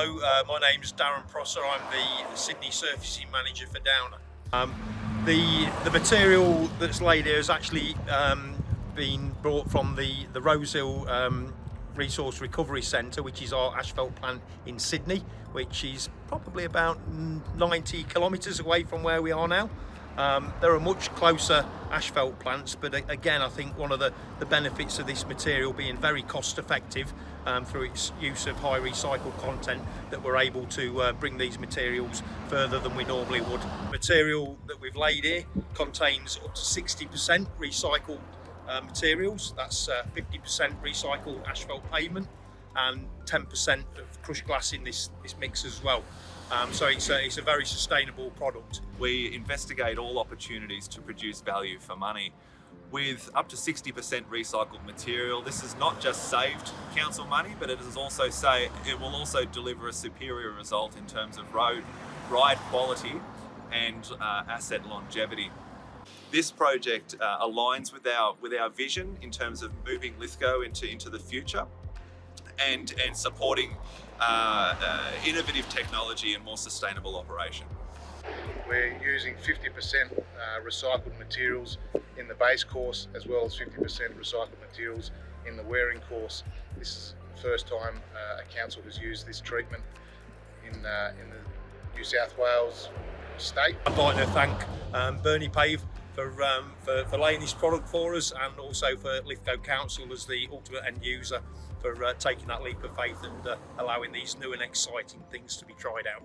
Hello, my name's Darren Prosser. I'm the Sydney Surfacing Manager for Downer. The material that's laid here has actually been brought from the Rosehill Resource Recovery Centre, which is our asphalt plant in Sydney, which is probably about 90 kilometres away from where we are now. There are much closer asphalt plants, but again, I think one of the benefits of this material being very cost effective through its use of high recycled content, that we're able to bring these materials further than we normally would. Material that we've laid here contains up to 60% recycled materials. That's 50% recycled asphalt pavement and 10% of crushed glass in this mix as well. So it's a very sustainable product. We investigate all opportunities to produce value for money. With up to 60% recycled material, this has not just saved council money, but it will also deliver a superior result in terms of ride quality and asset longevity. This project aligns with our vision in terms of moving Lithgow into the future and supporting innovative technology and more sustainable operation. We're using 50% recycled materials in the base course, as well as 50% recycled materials in the wearing course. This is the first time a council has used this treatment in the New South Wales state. I'd like to thank Bernie Pave for laying this product for us, and also for Lithgow Council as the ultimate end user for taking that leap of faith and allowing these new and exciting things to be tried out.